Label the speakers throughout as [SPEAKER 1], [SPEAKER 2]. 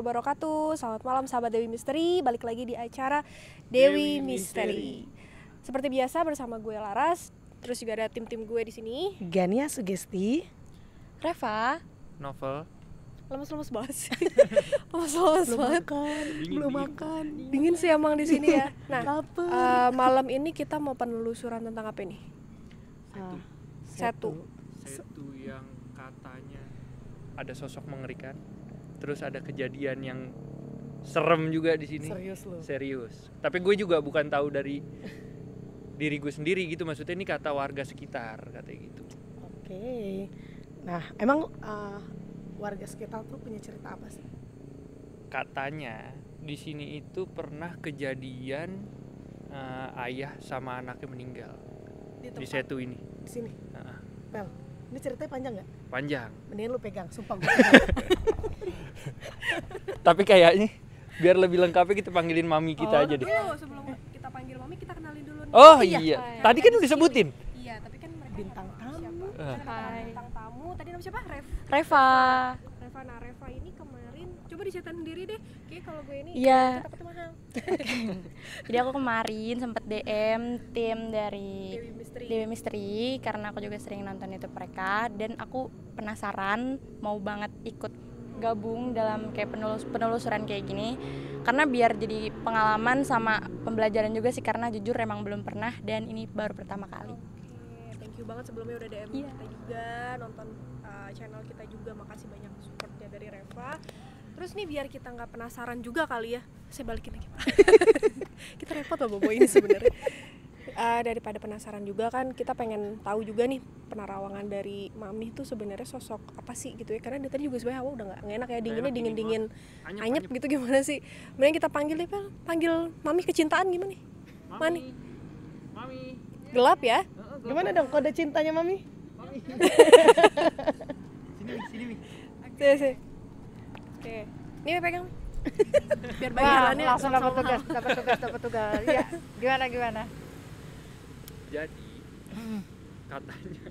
[SPEAKER 1] wabarakatuh. Selamat malam sahabat Dewi Misteri. Balik lagi di acara Dewi Misteri. Seperti biasa bersama gue Laras. Terus juga ada tim-tim gue di sini.
[SPEAKER 2] Gania Sugesti,
[SPEAKER 3] Reva,
[SPEAKER 4] Novel.
[SPEAKER 1] Lemes-lemes banget. Lemes-lemes banget.
[SPEAKER 2] belum makan.
[SPEAKER 1] Dingin sih emang di sini ya. Nah,
[SPEAKER 2] Lapar.
[SPEAKER 1] malam ini kita mau penelusuran tentang apa nih? Setu.
[SPEAKER 4] Setu yang katanya ada sosok mengerikan. Terus ada kejadian yang serem juga di sini.
[SPEAKER 2] Serius lu.
[SPEAKER 4] Serius. Tapi gue juga bukan tahu dari diri gue sendiri gitu. Maksudnya ini kata warga sekitar katanya gitu.
[SPEAKER 2] Oke. Nah, emang warga sekitar tuh punya cerita apa sih?
[SPEAKER 4] Katanya di sini itu pernah kejadian ayah sama anaknya meninggal di Setu ini.
[SPEAKER 2] Di sini.
[SPEAKER 4] Nah,
[SPEAKER 2] Pel, ini ceritanya panjang nggak?
[SPEAKER 4] panjang.
[SPEAKER 2] Mendingan lu pegang, sumpah gue.
[SPEAKER 4] Tapi kayaknya biar lebih lengkapnya kita panggilin mami kita aja deh.
[SPEAKER 1] Dulu sebelum kita panggil mami kita kenalin dulu nih.
[SPEAKER 4] Oh iya. Tadi kan udah disebutin.
[SPEAKER 1] Iya, tapi kan mereka
[SPEAKER 2] Bintang
[SPEAKER 1] nggak tahu
[SPEAKER 2] tamu.
[SPEAKER 1] siapa. Kan ada
[SPEAKER 3] Hai.
[SPEAKER 1] bintang tamu. Tadi nama siapa?
[SPEAKER 3] Reva.
[SPEAKER 1] Nah Reva ini kemarin coba diceritain sendiri deh. Kayaknya kalau gue ini
[SPEAKER 3] Iya.
[SPEAKER 1] takutnya mahal.
[SPEAKER 3] Jadi aku kemarin sempat DM tim dari
[SPEAKER 1] Dewi Misteri.
[SPEAKER 3] Dewi Misteri karena aku juga sering nonton YouTube mereka dan aku penasaran mau banget ikut gabung dalam kayak penelusuran kayak gini karena biar jadi pengalaman sama pembelajaran juga sih karena jujur emang belum pernah dan ini baru pertama kali.
[SPEAKER 1] Oke, thank you banget sebelumnya udah DM
[SPEAKER 3] Iya.
[SPEAKER 1] kita juga, nonton channel kita juga, makasih banyak supportnya dari Reva. Terus nih biar kita nggak penasaran juga kali ya, saya balikin lagi. Kita repot loh bobo ini sebenarnya. Daripada penasaran juga kan, kita pengen tahu juga nih penerawangan dari Mami tuh sebenarnya sosok apa sih gitu ya? Karena dari tadi juga sebenarnya hawa udah nggak enak ya, dinginnya dingin anyep gitu gimana sih? Mending kita panggil deh, Pel. Panggil Mami kecintaan gimana nih? Mami. Gelap ya?
[SPEAKER 2] Gimana dong kode cintanya Mami?
[SPEAKER 4] Sini.
[SPEAKER 1] Sini. Oke. Ini pegang. Biar
[SPEAKER 5] Wah,
[SPEAKER 1] bayarannya
[SPEAKER 5] langsung dapat
[SPEAKER 1] sama-sama.
[SPEAKER 5] tugas. Ya, gimana?
[SPEAKER 4] Jadi katanya.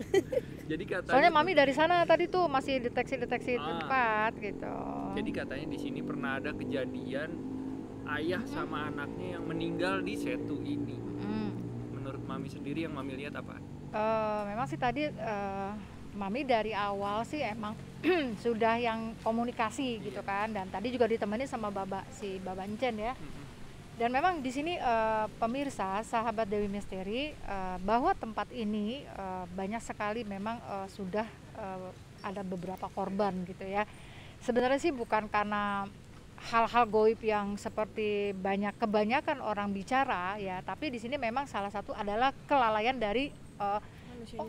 [SPEAKER 4] Jadi katanya.
[SPEAKER 5] Soalnya Mami dari sana tadi tuh masih deteksi
[SPEAKER 4] Ah.
[SPEAKER 5] tempat gitu.
[SPEAKER 4] Jadi katanya di sini pernah ada kejadian ayah sama anaknya yang meninggal di Setu ini. Menurut Mami sendiri yang Mami lihat apa?
[SPEAKER 5] Memang sih tadi Mami dari awal sih emang sudah yang komunikasi gitu kan, dan tadi juga ditemani sama Baba Encen ya. Dan memang di sini pemirsa sahabat Dewi Misteri bahwa tempat ini banyak sekali memang sudah ada beberapa korban gitu ya. Sebenarnya sih bukan karena hal-hal goib yang seperti kebanyakan orang bicara ya, tapi di sini memang salah satu adalah kelalaian dari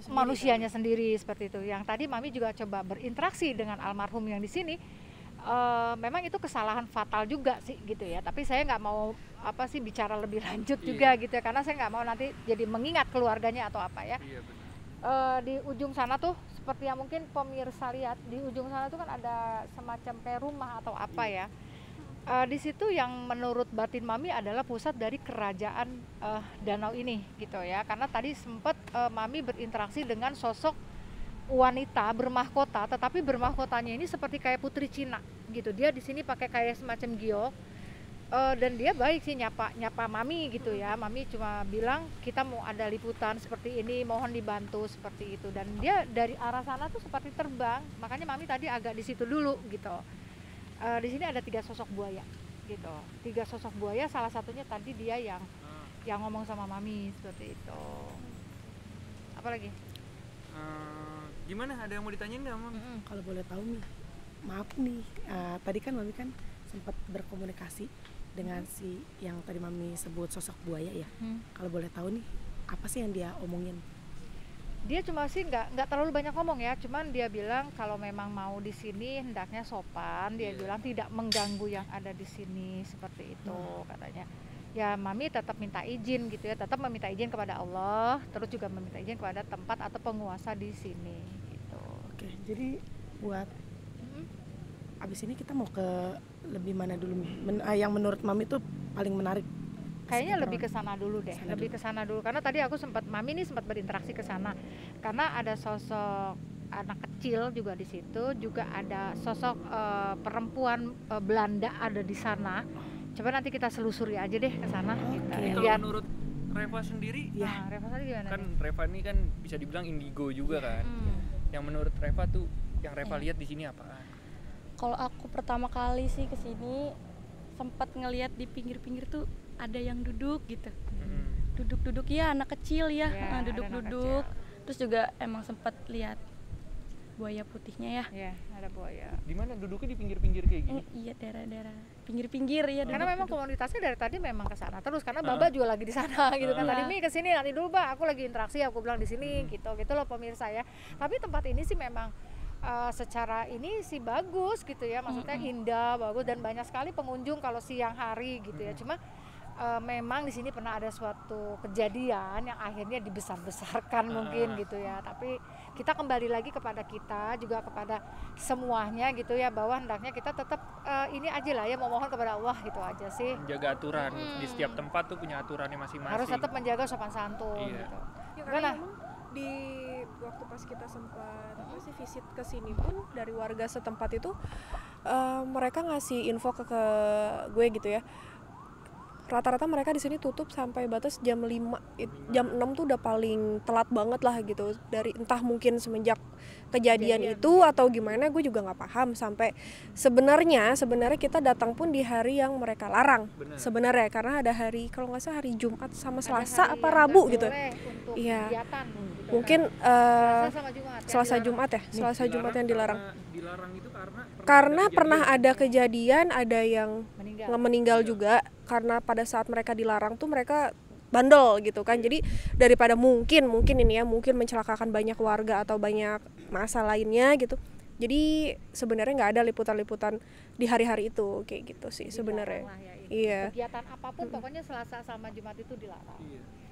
[SPEAKER 5] manusianya sendiri seperti itu. Yang tadi Mami juga coba berinteraksi dengan almarhum yang di sini. Memang itu kesalahan fatal juga sih gitu ya. Tapi saya nggak mau bicara lebih lanjut juga gitu ya, karena saya nggak mau nanti jadi mengingat keluarganya atau apa ya.
[SPEAKER 4] Iya benar.
[SPEAKER 5] Di ujung sana tuh seperti yang mungkin pemirsa lihat, di ujung sana tuh kan ada semacam kayak rumah atau apa ya. Di situ yang menurut batin Mami adalah pusat dari kerajaan danau ini gitu ya, karena tadi sempat Mami berinteraksi dengan sosok wanita bermahkota, tetapi bermahkotanya ini seperti kayak putri Cina gitu. Dia di sini pakai kayak semacam giok dan dia baik sih nyapa Mami gitu ya. Mami cuma bilang kita mau ada liputan seperti ini, mohon dibantu seperti itu, dan dia dari arah sana tuh seperti terbang. Makanya Mami tadi agak di situ dulu gitu. Di sini ada 3 sosok buaya gitu. 3 sosok buaya, salah satunya tadi dia yang ngomong sama Mami seperti itu. Apa lagi?
[SPEAKER 4] Gimana? Ada yang mau ditanyain nggak, Mam?
[SPEAKER 2] Kalau boleh tahu nih, maaf nih. Tadi kan Mami kan sempat berkomunikasi dengan si yang tadi Mami sebut sosok buaya ya. Kalau boleh tahu nih, apa sih yang dia omongin?
[SPEAKER 5] Dia cuma sih nggak terlalu banyak ngomong ya, cuman dia bilang kalau memang mau di sini hendaknya sopan. Dia bilang tidak mengganggu yang ada di sini seperti itu katanya. Ya Mami tetap minta izin gitu ya, tetap meminta izin kepada Allah, terus juga meminta izin kepada tempat atau penguasa di sini gitu.
[SPEAKER 2] Oke, jadi buat abis ini kita mau ke lebih mana dulu? Yang menurut Mami tuh paling menarik?
[SPEAKER 5] Kayaknya lebih ke sana dulu deh, lebih ke sana dulu karena tadi aku Mami ini sempat berinteraksi ke sana karena ada sosok anak kecil juga di situ, juga ada sosok perempuan Belanda ada di sana. Coba nanti kita selusuri aja deh ke sana.
[SPEAKER 4] Tapi kalau menurut Reva sendiri,
[SPEAKER 5] Nah, Reva tadi gimana
[SPEAKER 4] kan
[SPEAKER 5] nih?
[SPEAKER 4] Reva ini kan bisa dibilang indigo juga kan. Yang menurut Reva tuh, yang Reva lihat di sini apaan?
[SPEAKER 3] Kalau aku pertama kali sih kesini sempat ngelihat di pinggir-pinggir tuh ada yang duduk gitu. Duduk-duduk ya, anak kecil ya,
[SPEAKER 5] Ya, ada
[SPEAKER 3] duduk-duduk.
[SPEAKER 5] anak
[SPEAKER 3] Terus juga emang sempat lihat buaya putihnya ya.
[SPEAKER 5] Ya, ada buaya.
[SPEAKER 4] Di mana duduknya di pinggir-pinggir kayak gini?
[SPEAKER 3] Iya, daerah-daerah pinggir-pinggir ya.
[SPEAKER 5] Karena memang komunitasnya dari tadi memang ke sana terus, karena Baba juga lagi di sana gitu kan. Tadi Mi ke sini, nanti dulu Ba, aku lagi interaksi, aku bilang di sini gitu loh pemirsa ya. Tapi tempat ini sih memang secara ini sih bagus gitu ya, maksudnya indah, bagus, dan banyak sekali pengunjung kalau siang hari gitu ya. Cuma memang di sini pernah ada suatu kejadian yang akhirnya dibesar-besarkan mungkin gitu ya. Tapi kita kembali lagi kepada kita juga, kepada semuanya gitu ya, bahwa hendaknya kita tetap ini aja lah ya, memohon kepada Allah gitu aja sih.
[SPEAKER 4] Menjaga aturan. Di setiap tempat tuh punya aturannya masing-masing.
[SPEAKER 5] Harus tetap menjaga sopan santun
[SPEAKER 4] Iya.
[SPEAKER 5] gitu.
[SPEAKER 1] Ya,
[SPEAKER 5] Gimana?
[SPEAKER 1] karena memang di waktu pas kita sempat visit ke sini pun dari warga setempat itu mereka ngasih info ke gue gitu ya. Rata-rata mereka di sini tutup sampai batas jam 5, jam 6 tuh udah paling telat banget lah gitu. Dari entah mungkin semenjak kejadian itu atau gimana, gue juga nggak paham. Sampai sebenarnya kita datang pun di hari yang mereka larang. Sebenarnya karena ada hari, kalau nggak salah hari Jumat sama Selasa
[SPEAKER 5] Ada hari
[SPEAKER 1] apa
[SPEAKER 5] yang
[SPEAKER 1] Rabu
[SPEAKER 5] nggak
[SPEAKER 1] gitu.
[SPEAKER 5] boleh untuk
[SPEAKER 1] Iya.
[SPEAKER 5] kegiatan gitu
[SPEAKER 1] Mungkin
[SPEAKER 5] Selasa sama Jumat yang
[SPEAKER 1] Selasa
[SPEAKER 5] dilarang.
[SPEAKER 1] Jumat ya, Selasa Jumat yang dilarang.
[SPEAKER 4] Dilarang itu
[SPEAKER 1] Karena pernah ada kejadian, ada yang
[SPEAKER 5] meninggal.
[SPEAKER 1] meninggal juga karena pada saat mereka dilarang tuh mereka bandel gitu kan. Jadi daripada mungkin ini ya, mungkin mencelakakan banyak warga atau banyak masa lainnya gitu. Jadi sebenarnya nggak ada liputan-liputan di hari-hari itu kayak gitu sih sebenarnya.
[SPEAKER 5] Dilarang lah ya ini.
[SPEAKER 1] Iya.
[SPEAKER 5] Kegiatan apapun pokoknya Selasa sama Jumat itu dilarang.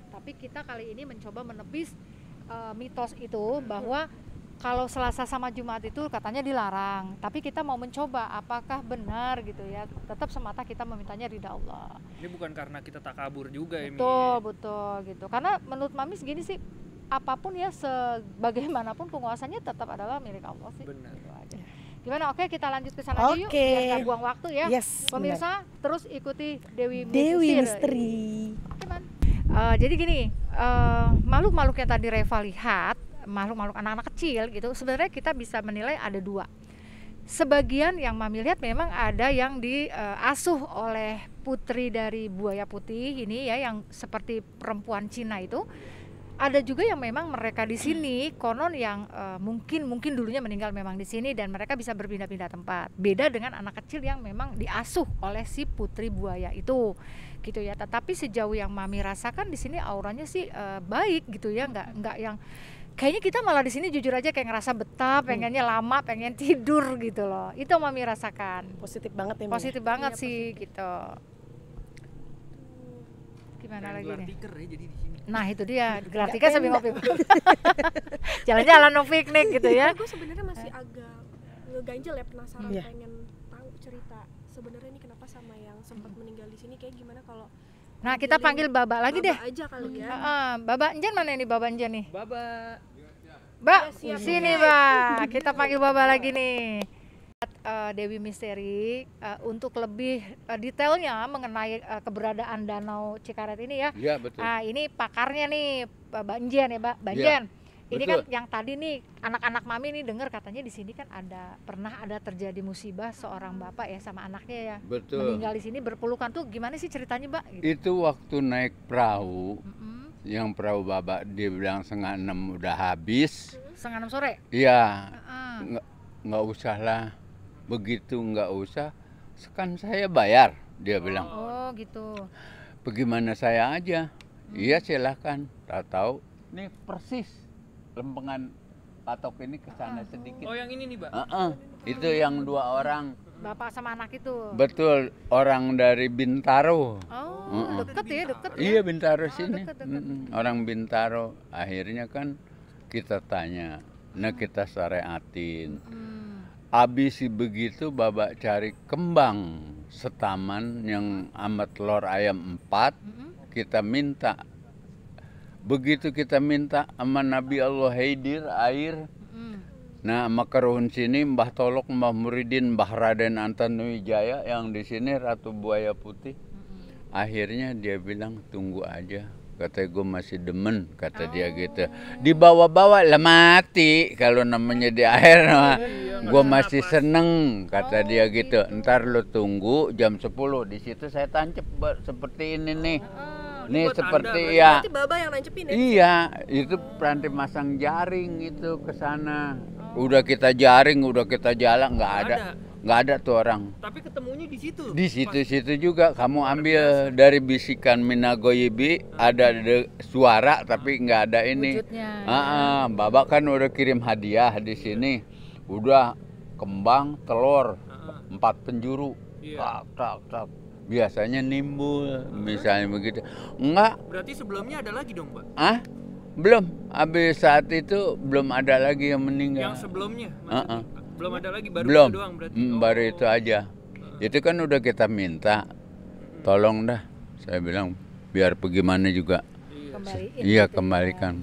[SPEAKER 5] Tapi kita kali ini mencoba menepis mitos itu bahwa kalau Selasa sama Jumat itu katanya dilarang, tapi kita mau mencoba apakah benar gitu ya. Tetap semata kita memintanya ridha Allah.
[SPEAKER 4] Ini bukan karena kita takabur juga ya, Mi.
[SPEAKER 5] Betul gitu. Karena menurut Mami segini sih, apapun ya sebagaimanapun penguasanya tetap adalah milik Allah sih.
[SPEAKER 4] Benar.
[SPEAKER 5] Gitu aja. Gimana? Oke, kita lanjut ke sana aja yuk, biar nggak buang waktu ya.
[SPEAKER 2] Yes,
[SPEAKER 5] Pemirsa, terus ikuti Dewi
[SPEAKER 2] Misteri.
[SPEAKER 5] Oke, Man. Jadi gini, makhluk-makhluk yang tadi Reva lihat, makhluk-makhluk anak-anak kecil gitu, sebenarnya kita bisa menilai ada dua. Sebagian yang Mami lihat memang ada yang diasuh oleh putri dari buaya putih ini ya, yang seperti perempuan Cina itu. Ada juga yang memang mereka di sini konon yang mungkin dulunya meninggal memang di sini dan mereka bisa berpindah-pindah tempat. Beda dengan anak kecil yang memang diasuh oleh si putri buaya itu, gitu ya. Tetapi sejauh yang Mami rasakan di sini auranya sih baik gitu ya, nggak yang kayaknya kita malah di sini jujur aja kayak ngerasa betah, pengennya lama, pengen tidur gitu loh. Itu yang Mami rasakan.
[SPEAKER 2] Positif banget ya, Mi?
[SPEAKER 5] Positif banget sih gitu. Gimana lagi nih?
[SPEAKER 4] Tiker ya jadi di sini.
[SPEAKER 5] Nah itu dia, gelar tiket sambil ngopi. Jalan-jalan no piknik gitu ya.
[SPEAKER 1] Gue sebenarnya masih agak ngeganjel ya, penasaran
[SPEAKER 2] Iya.
[SPEAKER 1] pengen tahu cerita sebenarnya ini kenapa sama yang sempat meninggal di sini, kayak gimana kalau
[SPEAKER 5] Nah kita panggil Baba lagi deh.
[SPEAKER 1] Baba aja kali ya.
[SPEAKER 5] Baba Enjan mana ini Baba Enjan nih?
[SPEAKER 4] Baba.
[SPEAKER 5] Mbak,
[SPEAKER 1] Ya, siap.
[SPEAKER 5] sini Mbak. Kita panggil Baba lagi nih. Dewi Misteri untuk lebih detailnya mengenai keberadaan Danau Cikaret ini ya.
[SPEAKER 6] Iya betul.
[SPEAKER 5] Nah ini pakarnya nih Mbak Enjan ya Mbak. Mbak
[SPEAKER 6] Iya,
[SPEAKER 5] Enjan. Ini
[SPEAKER 6] betul.
[SPEAKER 5] kan yang tadi nih anak-anak Mami nih dengar katanya di sini kan pernah ada terjadi musibah seorang bapak ya sama anaknya ya.
[SPEAKER 6] Betul.
[SPEAKER 5] Meninggal di sini berpelukan tuh, gimana sih ceritanya Mbak? Gitu.
[SPEAKER 6] Itu waktu naik perahu,
[SPEAKER 5] Mm-mm.
[SPEAKER 6] yang perahu Bapak dia bilang 5:30 udah habis.
[SPEAKER 5] 5:30 sore.
[SPEAKER 6] Iya,
[SPEAKER 5] Heeh.
[SPEAKER 6] nggak usah lah, begitu nggak usah. Kan saya bayar, dia bilang.
[SPEAKER 5] Oh gitu.
[SPEAKER 6] Bagaimana saya aja? Iya silahkan. Tak tahu, nih persis lempengan patok ini ke sana sedikit.
[SPEAKER 4] Oh yang ini nih, Mbak.
[SPEAKER 6] Itu yang 2 orang.
[SPEAKER 5] Bapak sama anak itu.
[SPEAKER 6] Betul, orang dari Bintaro.
[SPEAKER 5] Oh, deket ya, deket ya.
[SPEAKER 6] Iya Bintaro sini.
[SPEAKER 5] deket.
[SPEAKER 6] Orang Bintaro. Akhirnya kan kita tanya, nah kita syariatin. Abis begitu Babak cari kembang setaman yang amat telur ayam 4, kita minta. Begitu kita minta sama Nabi Allah Haidir air, Nah, Makaruhun sini Mbah Tolok, Mbah Muridin, Mbah Raden Antanuwijaya yang di sini Ratu Buaya Putih. Akhirnya dia bilang tunggu aja. Kata gue masih demen, kata dia gitu. Dibawa-bawa lah mati kalau namanya di air. Gue masih seneng, kata dia gitu. Ntar lo tunggu jam 10 di situ saya tancap seperti ini nih. Nih
[SPEAKER 4] buat
[SPEAKER 6] seperti
[SPEAKER 4] Anda,
[SPEAKER 6] ya.
[SPEAKER 1] Berarti Baba yang nancepin ya?
[SPEAKER 6] Iya, itu Pranti masang jaring itu ke sana. Udah kita jaring, udah kita jalan, nggak ada tuh orang.
[SPEAKER 4] Tapi ketemunya di situ.
[SPEAKER 6] Di situ juga kamu ambil dari bisikan Minagoyibi ada suara tapi nggak ada ini.
[SPEAKER 5] Wujudnya.
[SPEAKER 6] Babak kan udah kirim hadiah di sini, udah kembang telur 4 penjuru,
[SPEAKER 4] Iya.
[SPEAKER 6] tak. Biasanya nimbul, misalnya begitu. Enggak,
[SPEAKER 4] Berarti sebelumnya ada lagi dong, Pak?
[SPEAKER 6] belum. Habis saat itu belum ada lagi yang meninggal.
[SPEAKER 4] Yang sebelumnya maksudnya? Belum ada lagi, baru
[SPEAKER 6] Belum.
[SPEAKER 4] itu doang berarti.
[SPEAKER 6] Baru itu aja. Itu kan udah kita minta, tolong dah. Saya bilang biar bagaimana juga.
[SPEAKER 5] Kembaliin
[SPEAKER 6] Iya
[SPEAKER 5] gitu ya.
[SPEAKER 6] kembalikan.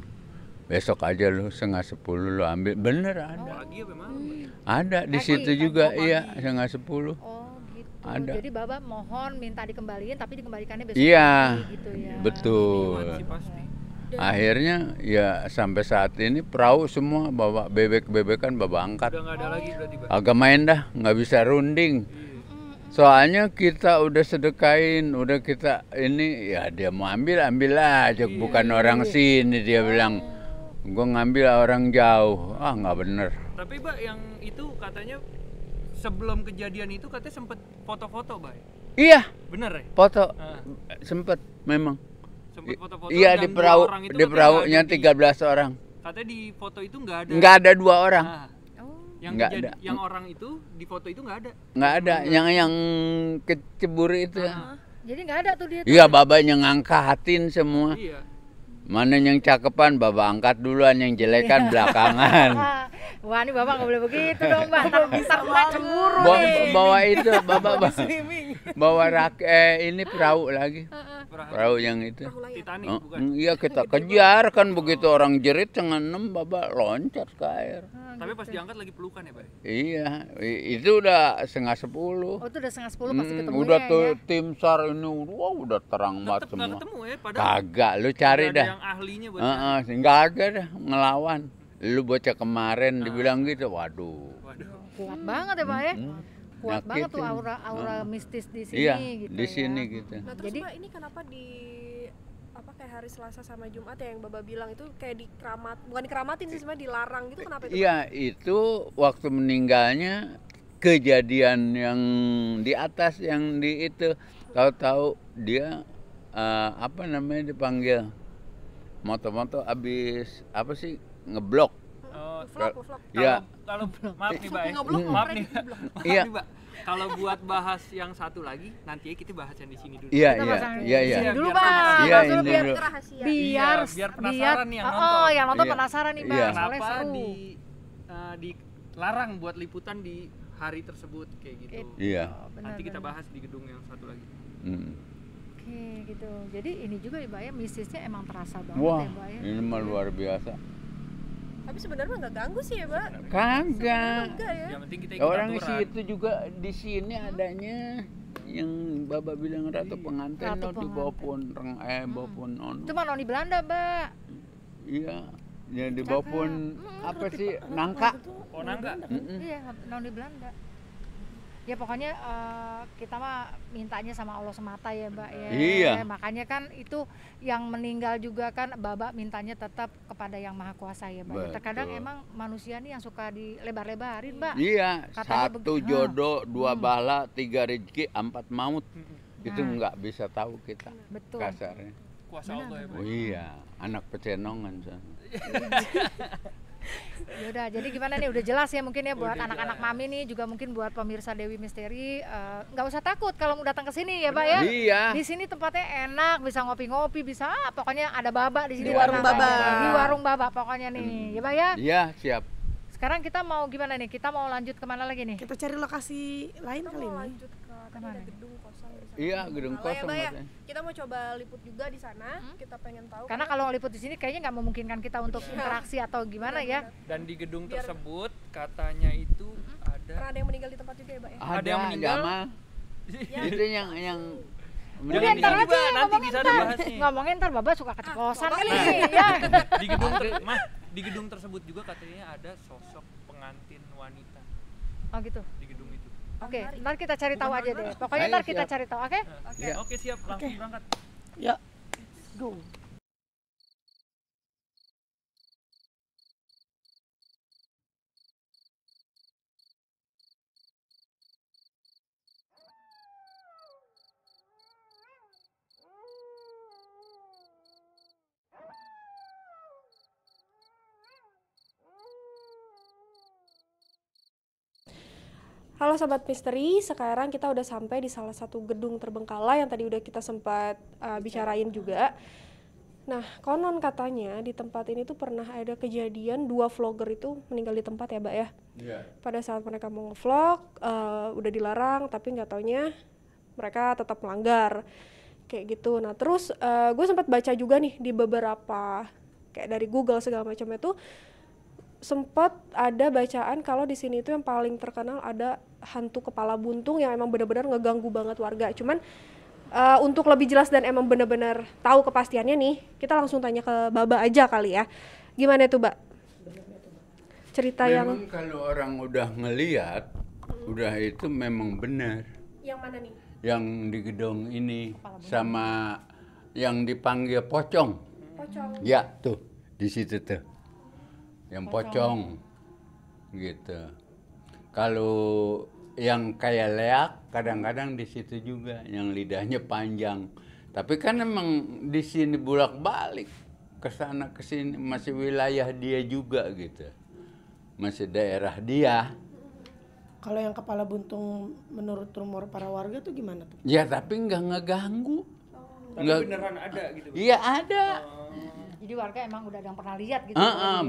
[SPEAKER 6] Besok aja lu 9:30 lu ambil. Bener ada.
[SPEAKER 4] Pagi apa malam?
[SPEAKER 6] Ada di
[SPEAKER 5] Pagi,
[SPEAKER 6] situ
[SPEAKER 5] pagi.
[SPEAKER 6] juga.
[SPEAKER 4] Oh,
[SPEAKER 6] Iya
[SPEAKER 4] pagi.
[SPEAKER 6] 9:30.
[SPEAKER 5] Oh gitu.
[SPEAKER 6] Ada.
[SPEAKER 5] Jadi Baba mohon minta dikembaliin tapi dikembalikannya besok
[SPEAKER 6] Iya,
[SPEAKER 5] pagi gitu ya.
[SPEAKER 6] betul.
[SPEAKER 4] Sih pasti.
[SPEAKER 6] Akhirnya ya sampai saat ini perahu semua bawa bebek-bebekan bawa angkat.
[SPEAKER 4] Udah nggak ada lagi berarti, Pak?
[SPEAKER 6] Agak main dah, nggak bisa runding. Soalnya kita udah sedekain, udah kita ini ya dia mau ambil aja, bukan orang sini dia bilang. Gua ngambil orang jauh, nggak bener.
[SPEAKER 4] Tapi Pak yang itu katanya sebelum kejadian itu katanya sempet foto-foto, Pak.
[SPEAKER 6] Iya,
[SPEAKER 4] Bener ya?
[SPEAKER 6] foto
[SPEAKER 4] Ah.
[SPEAKER 6] sempet memang.
[SPEAKER 4] Sempet foto-foto.
[SPEAKER 6] Iya
[SPEAKER 4] dan
[SPEAKER 6] di
[SPEAKER 4] dua
[SPEAKER 6] perahu,
[SPEAKER 4] orang itu
[SPEAKER 6] di
[SPEAKER 4] katanya
[SPEAKER 6] perahunya
[SPEAKER 4] nggak ada
[SPEAKER 6] 13 orang.
[SPEAKER 4] Katanya di foto itu nggak ada.
[SPEAKER 6] Nggak ada 2 orang,
[SPEAKER 4] Nah, yang
[SPEAKER 6] Nggak ada.
[SPEAKER 4] yang orang itu di foto itu nggak ada.
[SPEAKER 6] nggak ada. Yang kecebur itu.
[SPEAKER 5] Jadi nggak ada tuh dia.
[SPEAKER 6] Iya, babanya ngangkatin semua.
[SPEAKER 4] Iya.
[SPEAKER 6] Mana yang cakepan, baba angkat duluan, yang jelekan belakangan.
[SPEAKER 5] Wah ini Bapak nggak boleh begitu dong Mbak. Ntar Mbak cemburu nih.
[SPEAKER 6] Bawa itu, bawa ini perahu lagi. Perahu yang itu.
[SPEAKER 4] Titanic
[SPEAKER 6] Oh,
[SPEAKER 4] bukan.
[SPEAKER 6] iya kita kejar kan begitu orang jerit setengah 6 baba loncat ke air.
[SPEAKER 4] Tapi pas diangkat lagi pelukan ya, Pak?
[SPEAKER 6] Iya, itu udah setengah 10.
[SPEAKER 5] Oh itu udah 9:30 pasti ketemu
[SPEAKER 6] Udah
[SPEAKER 5] ya.
[SPEAKER 6] tuh tim SAR ini, wah udah terang banget
[SPEAKER 4] Tetep nggak
[SPEAKER 6] semua.
[SPEAKER 4] ketemu ya, padahal
[SPEAKER 6] Kagak, lu cari
[SPEAKER 4] nggak ada
[SPEAKER 6] dah.
[SPEAKER 4] yang ahlinya buat
[SPEAKER 6] Nggak ada dah ngelawan. Lu bocah kemarin dibilang gitu, waduh.
[SPEAKER 4] Waduh.
[SPEAKER 5] Kuat banget ya Pak ya. Kuat banget tuh
[SPEAKER 6] Nyakitin.
[SPEAKER 5] aura mistis di sini
[SPEAKER 6] Iya,
[SPEAKER 5] gitu
[SPEAKER 6] di
[SPEAKER 5] ya.
[SPEAKER 6] sini gitu.
[SPEAKER 1] Nah terus
[SPEAKER 5] Jadi-
[SPEAKER 1] Mbak ini kenapa di apa kayak hari Selasa sama Jumat ya yang Baba bilang itu kayak bukan dikeramatin sih sebenarnya dilarang gitu, kenapa itu?
[SPEAKER 6] Iya, itu waktu meninggalnya kejadian yang di atas yang di itu, tahu-tahu dia apa namanya dipanggil moto-moto abis apa sih ngeblok.
[SPEAKER 4] Oh,
[SPEAKER 1] Vlog.
[SPEAKER 6] Iya.
[SPEAKER 4] Kalau maaf nih, Pak.
[SPEAKER 1] Ngeblok,
[SPEAKER 4] Maaf
[SPEAKER 1] keren
[SPEAKER 4] nih.
[SPEAKER 1] ngeblok.
[SPEAKER 4] Maaf
[SPEAKER 6] Iya.
[SPEAKER 4] nih, Pak. Kalau buat bahas yang satu lagi, nanti kita bahas yang di sini dulu.
[SPEAKER 6] Iya,
[SPEAKER 5] Kita
[SPEAKER 6] iya,
[SPEAKER 5] pasang
[SPEAKER 6] iya,
[SPEAKER 5] di
[SPEAKER 6] iya.
[SPEAKER 5] sini dulu
[SPEAKER 4] Biar
[SPEAKER 5] Pak.
[SPEAKER 6] Iya,
[SPEAKER 5] Maksudnya
[SPEAKER 6] ini
[SPEAKER 5] biar
[SPEAKER 6] dulu.
[SPEAKER 1] Itu rahasia.
[SPEAKER 5] biar
[SPEAKER 4] biar penasaran nih yang nonton.
[SPEAKER 5] Oh, yang nonton
[SPEAKER 6] Iya.
[SPEAKER 5] penasaran nih Mbak.
[SPEAKER 6] Iya.
[SPEAKER 5] Soalnya
[SPEAKER 4] Kenapa
[SPEAKER 5] seru.
[SPEAKER 4] dilarang buat liputan di hari tersebut kayak gitu.
[SPEAKER 6] Iya.
[SPEAKER 5] Benar,
[SPEAKER 4] Nanti kita
[SPEAKER 5] benar.
[SPEAKER 4] bahas di gedung yang satu lagi.
[SPEAKER 5] Oke, gitu. Jadi ini juga ya Mbak ya, mistisnya emang terasa banget
[SPEAKER 6] Wah,
[SPEAKER 5] ya Mbak ya.
[SPEAKER 6] ini mah luar biasa.
[SPEAKER 1] Tapi sebenarnya nggak ganggu sih ya, Mbak.
[SPEAKER 6] Kagak.
[SPEAKER 1] Enggak ya.
[SPEAKER 4] Yang penting kita ikut
[SPEAKER 6] Orang
[SPEAKER 4] aturan.
[SPEAKER 6] situ juga di sini adanya yang Baba bilang ratu pengantin
[SPEAKER 5] Ratu
[SPEAKER 6] di bawah pohon bawah pohon ono.
[SPEAKER 5] Itu mah noni Belanda Mbak.
[SPEAKER 6] Iya, yang di bawah pohon apa sih nangka?
[SPEAKER 4] Oh, nangka.
[SPEAKER 5] Iya, noni Belanda. Ya pokoknya kita mah mintanya sama Allah semata ya Mbak ya.
[SPEAKER 6] Iya.
[SPEAKER 5] Makanya kan itu yang meninggal juga kan Baba mintanya tetap kepada yang Maha Kuasa ya Mbak.
[SPEAKER 6] Betul.
[SPEAKER 5] Terkadang emang manusia nih yang suka dilebar-lebarin Mbak.
[SPEAKER 6] Iya,
[SPEAKER 5] Katanya
[SPEAKER 6] satu
[SPEAKER 5] begitu.
[SPEAKER 6] jodoh, 2 bala, 3 rezeki, 4 maut. Itu
[SPEAKER 5] Nah.
[SPEAKER 6] nggak bisa tahu kita
[SPEAKER 5] Betul.
[SPEAKER 6] kasarnya.
[SPEAKER 4] Kuasa Allah ya, Pak.
[SPEAKER 6] Oh iya, anak pecenongan sana.
[SPEAKER 5] Yaudah, jadi gimana nih? Udah jelas ya mungkin ya buat anak-anak Mami nih, juga mungkin buat pemirsa Dewi Misteri, nggak usah takut kalau mau datang ke sini ya, Pak ya.
[SPEAKER 6] Iya.
[SPEAKER 5] Di sini tempatnya enak, bisa ngopi-ngopi, bisa pokoknya ada Baba di sini.
[SPEAKER 1] Di warung
[SPEAKER 5] tenang
[SPEAKER 1] Baba.
[SPEAKER 5] aja. Di warung Baba pokoknya nih, ya Pak ya.
[SPEAKER 6] Iya, siap.
[SPEAKER 5] Sekarang kita mau gimana nih? Kita mau lanjut kemana lagi nih?
[SPEAKER 2] Kita cari lokasi lain
[SPEAKER 1] Kita
[SPEAKER 2] kali
[SPEAKER 1] mau
[SPEAKER 2] ini.
[SPEAKER 1] lanjut ke tadi
[SPEAKER 5] Kemana
[SPEAKER 1] ada
[SPEAKER 5] nih?
[SPEAKER 1] gedung kosong di sana.
[SPEAKER 6] Iya, gedung
[SPEAKER 1] Malah ya,
[SPEAKER 6] kosong
[SPEAKER 1] Mbak ya.
[SPEAKER 6] katanya.
[SPEAKER 1] Kita mau coba liput juga di sana. Kita pengen tahu.
[SPEAKER 5] Karena kalau ngeliput di sini kayaknya nggak memungkinkan kita untuk interaksi atau gimana ya.
[SPEAKER 4] Dan di gedung
[SPEAKER 1] Biar-
[SPEAKER 4] tersebut katanya itu
[SPEAKER 1] Pernah
[SPEAKER 4] ada
[SPEAKER 1] ada yang meninggal di tempat juga ya, Mbak ya?
[SPEAKER 4] Ada yang meninggal?
[SPEAKER 6] Jamal. Itu yang
[SPEAKER 5] Udah
[SPEAKER 4] Jangan
[SPEAKER 5] ntar
[SPEAKER 4] juga,
[SPEAKER 5] aja
[SPEAKER 4] nanti bisa dibahasnya.
[SPEAKER 5] ngomongin ntar Baba suka keceplosan
[SPEAKER 1] Bapak
[SPEAKER 5] nih ya.
[SPEAKER 4] Di gedung tersebut juga katanya ada sosok pengantin wanita
[SPEAKER 5] Oh gitu.
[SPEAKER 4] di gedung itu.
[SPEAKER 5] Oke, ntar kita cari tahu aja deh. Pokoknya
[SPEAKER 6] Ayo,
[SPEAKER 5] ntar kita
[SPEAKER 6] siap.
[SPEAKER 5] cari tahu, oke?
[SPEAKER 6] Ya.
[SPEAKER 4] Oke, siap, langsung berangkat.
[SPEAKER 2] Ya, go.
[SPEAKER 1] Halo Sobat Misteri, sekarang kita udah sampai di salah satu gedung terbengkalai yang tadi udah kita sempat bicarain juga. Nah, konon katanya di tempat ini tuh pernah ada kejadian 2 vlogger itu meninggal di tempat ya, Mbak ya?
[SPEAKER 6] Iya.
[SPEAKER 1] Pada saat mereka mau nge-vlog, udah dilarang, tapi nggak taunya mereka tetap melanggar. Kayak gitu. Nah, terus gue sempat baca juga nih di beberapa, kayak dari Google segala macamnya tuh, sempat ada bacaan kalau di sini itu yang paling terkenal ada hantu kepala buntung yang emang benar-benar ngeganggu banget warga. Cuman untuk lebih jelas dan emang benar-benar tahu kepastiannya nih, kita langsung tanya ke Baba aja kali ya. Gimana tuh, Mbak? Cerita
[SPEAKER 6] Memang kalau orang udah ngeliat, udah itu memang benar.
[SPEAKER 1] yang mana nih?
[SPEAKER 6] Yang di gedung ini sama yang dipanggil pocong.
[SPEAKER 1] Pocong.
[SPEAKER 6] Ya tuh, di situ tuh. Yang pocong gitu. Kalau yang kayak leak kadang-kadang di situ juga yang lidahnya panjang. Tapi kan emang di sini bolak-balik ke sana ke sini masih wilayah dia juga gitu. Masih daerah dia.
[SPEAKER 2] Kalau yang kepala buntung menurut rumor para warga tuh gimana tuh?
[SPEAKER 6] Ya tapi nggak ngeganggu.
[SPEAKER 4] Tapi beneran ada gitu.
[SPEAKER 6] Iya ada.
[SPEAKER 5] Jadi warga emang udah ada yang pernah lihat gitu.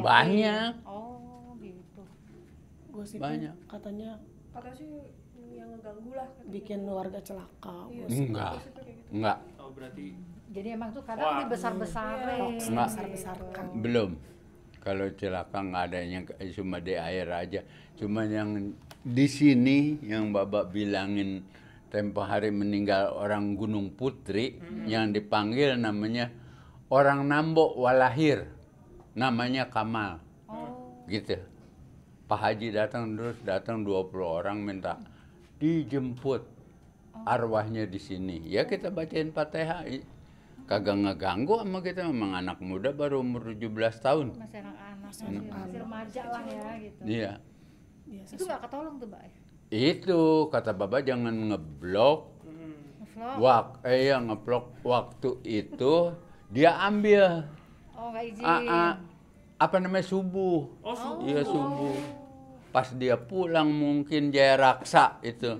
[SPEAKER 6] Banyak.
[SPEAKER 5] Oh, gitu.
[SPEAKER 2] Gosipnya
[SPEAKER 6] Banyak.
[SPEAKER 2] katanya
[SPEAKER 1] Kata sih yang ngeganggu lah.
[SPEAKER 2] bikin warga celaka.
[SPEAKER 1] Iya.
[SPEAKER 6] Enggak. Enggak.
[SPEAKER 4] Oh, berarti
[SPEAKER 5] Jadi emang tuh kadang dibesar-besarin.
[SPEAKER 6] Enggak.
[SPEAKER 2] Besar-besarkan.
[SPEAKER 6] Belum. Kalau celaka nggak ada yang cuma di air aja. Cuma yang di sini yang Bapak bilangin tempo hari meninggal orang Gunung Putri yang dipanggil namanya orang Nambo Walahir. Namanya Kamal. Gitu. Pak Haji datang 20 orang minta dijemput arwahnya di sini. Ya kita bacain Fatihah. Kagak ngeganggu sama kita, memang anak muda baru umur 17 tahun.
[SPEAKER 5] Masih anak-anak, masih remaja lah ya gitu.
[SPEAKER 6] Iya.
[SPEAKER 5] Itu nggak ketolong tuh, Mbak?
[SPEAKER 6] Itu kata Bapak jangan ngeblok.
[SPEAKER 5] Ngevlog.
[SPEAKER 6] Ngeblok waktu itu dia ambil
[SPEAKER 5] Oh, nggak izin.
[SPEAKER 6] apa namanya subuh.
[SPEAKER 4] oh,
[SPEAKER 6] Iya subuh. Pas dia pulang mungkin Jaya Raksa itu.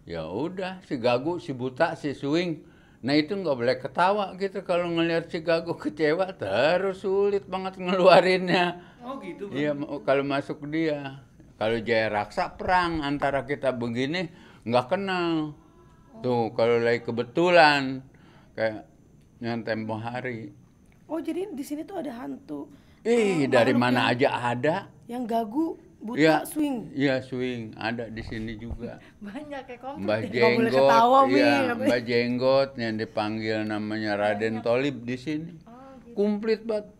[SPEAKER 6] Ya udah si Gagu, si Buta, si Swing. Nah itu nggak boleh ketawa gitu kalau ngelihat si Gagu kecewa terus sulit banget ngeluarinnya.
[SPEAKER 4] Oh gitu, Bang.
[SPEAKER 6] Iya kalau masuk dia. Kalau Jaya Raksa perang antara kita begini nggak kenal. Tuh kalau lagi kebetulan kayak yang tempo hari.
[SPEAKER 2] Oh jadi di sini tuh ada hantu
[SPEAKER 6] Dari mana aja ada.
[SPEAKER 2] yang gagu, buta,
[SPEAKER 6] Iya,
[SPEAKER 2] swing.
[SPEAKER 6] Iya swing ada di sini juga.
[SPEAKER 5] Banyak kayak komplit.
[SPEAKER 6] Mbah
[SPEAKER 2] Nggak boleh
[SPEAKER 6] Jenggot,
[SPEAKER 2] ketawa, Mi.
[SPEAKER 6] iya, Mbah Jenggot yang dipanggil namanya Raden Tolib di sini.
[SPEAKER 5] Oh, gitu.
[SPEAKER 6] Komplit banget.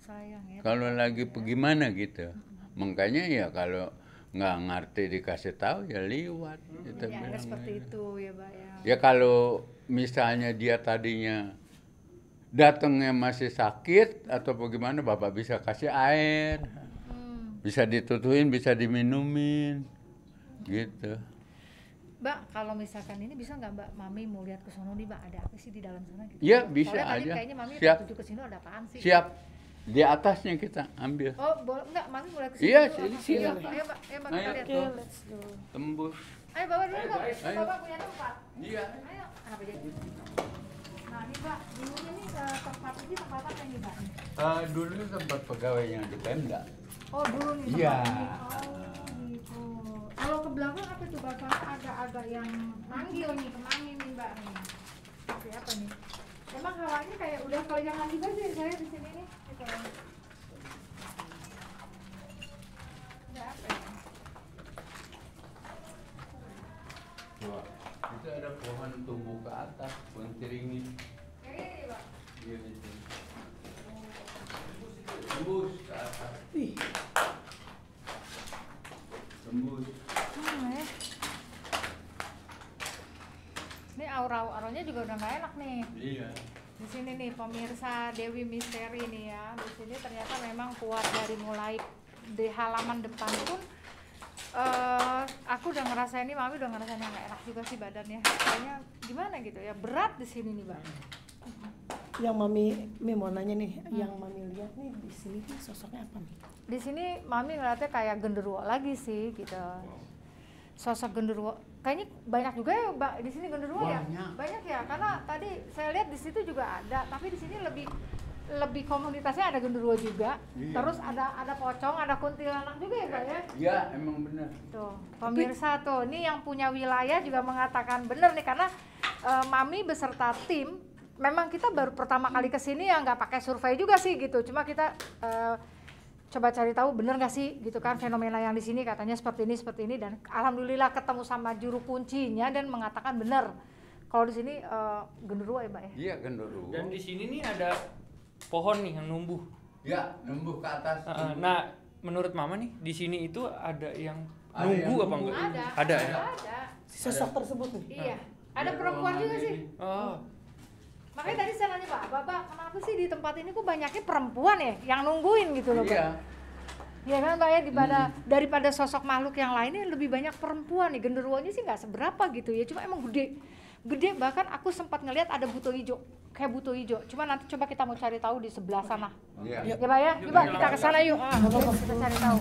[SPEAKER 5] Sayang ya.
[SPEAKER 6] Kalau lagi gimana gitu. Makanya ya kalau nggak ngerti dikasih tahu ya liwat. Kita
[SPEAKER 5] Ya, ada
[SPEAKER 6] bilang.
[SPEAKER 5] seperti itu ya, Mbak ya.
[SPEAKER 6] Ya kalau misalnya dia tadinya datangnya masih sakit atau bagaimana, Bapak bisa kasih air. Bisa ditutuin, bisa diminumin. Gitu.
[SPEAKER 5] Mbak, kalau misalkan ini bisa nggak Mbak Mami mau lihat ke sono nih, Mbak, ada apa sih di dalam sana gitu?
[SPEAKER 6] Iya, bisa
[SPEAKER 5] Soalnya tadi
[SPEAKER 6] aja.
[SPEAKER 5] kayaknya Mami
[SPEAKER 6] Siap.
[SPEAKER 5] tuju ke sini ada apaan sih?
[SPEAKER 6] Siap. Di atasnya kita ambil.
[SPEAKER 5] Oh, boleh enggak Mami mau lihat ke sini?
[SPEAKER 6] Iya,
[SPEAKER 5] dulu?
[SPEAKER 6] sini.
[SPEAKER 5] Ayo, Mbak, kita
[SPEAKER 6] Ayo.
[SPEAKER 5] lihat.
[SPEAKER 2] Oke, let's go.
[SPEAKER 6] Tembus.
[SPEAKER 5] Ayo bawa dulu dong.
[SPEAKER 6] ayo.
[SPEAKER 5] Bapak punya tempat.
[SPEAKER 6] Iya.
[SPEAKER 5] Ayo, kenapa jadi? Nah, ini Mbak, dulunya nih tempat ini tempat apa ini, Mbak?
[SPEAKER 6] Dulu tempat pegawai yang di Pemda.
[SPEAKER 5] Oh, dulu nih tempat
[SPEAKER 6] Iya.
[SPEAKER 5] ini. Oh, gitu. Kalau ke belakang apa tuh, Mbak? Soalnya agak-agak yang manggil nih, ke Mami nih, Mbak nih. Seperti apa nih? Emang hawanya kayak udah kelegangan juga sih saya di sini nih. Gitu. Ada apa
[SPEAKER 6] atas, puntiringin.
[SPEAKER 5] Ini, Pak.
[SPEAKER 6] Iya, gitu. Tembus ke atas. Tembus.
[SPEAKER 5] Ini aura-auranya juga udah nggak enak nih.
[SPEAKER 6] Iya.
[SPEAKER 5] Di sini nih pemirsa Dewi Misteri nih ya. Di sini ternyata memang kuat dari mulai di halaman depan pun. Aku udah ngerasain ini, Mami udah ngerasain yang nggak enak juga sih badannya. Kayaknya gimana gitu ya, berat di sini nih, Bang.
[SPEAKER 2] Yang Mami mau nanya nih, yang Mami lihat nih di sini nih sosoknya apa nih?
[SPEAKER 5] Di sini Mami ngeliatnya kayak genderuwo lagi sih gitu. Sosok genderuwo. Kayaknya banyak juga ya, Mbak, di sini genderuwo ya? Banyak ya, karena tadi saya lihat di situ juga ada, tapi di sini lebih komunitasnya ada genderuwo juga.
[SPEAKER 6] Iya.
[SPEAKER 5] Terus ada pocong, ada kuntilanak juga ya, Mbak ya?
[SPEAKER 6] Iya, emang benar.
[SPEAKER 5] Tuh, pemirsa tuh, ini yang punya wilayah juga mengatakan bener nih, karena Mami beserta tim, memang kita baru pertama kali kesini ya nggak pakai survei juga sih gitu, cuma kita coba cari tahu bener nggak sih gitu kan fenomena yang di sini katanya seperti ini dan alhamdulillah ketemu sama juru kuncinya dan mengatakan bener kalau di sini genderuwo ya, Mbak ya?
[SPEAKER 6] Iya, genderuwo.
[SPEAKER 4] Dan di sini nih ada pohon nih yang numbuh.
[SPEAKER 6] Ya, numbuh ke atas.
[SPEAKER 4] Nah, menurut Mama nih di sini itu ada yang
[SPEAKER 6] Ada
[SPEAKER 4] nunggu
[SPEAKER 6] yang
[SPEAKER 4] apa
[SPEAKER 6] nunggu.
[SPEAKER 4] enggak?
[SPEAKER 5] Ada
[SPEAKER 4] ya?
[SPEAKER 2] Si sosok tersebut nih.
[SPEAKER 5] Iya, ada perempuan juga sih.
[SPEAKER 4] Oh,
[SPEAKER 5] Makanya tadi saya nanya Bapak, kenapa sih di tempat ini kok banyaknya perempuan ya yang nungguin gitu loh, Pak?
[SPEAKER 6] Iya.
[SPEAKER 5] Ya kan, Mbak ya, daripada sosok makhluk yang lainnya lebih banyak perempuan nih. Genderuwonya sih nggak seberapa gitu ya, cuma emang gede, bahkan aku sempat ngelihat ada buto hijau, kayak buto hijau. Cuma nanti coba kita mau cari tahu di sebelah sana.
[SPEAKER 6] Iya.
[SPEAKER 5] Ya, Pak ya, coba kita ke sana yuk. Kita cari tahu.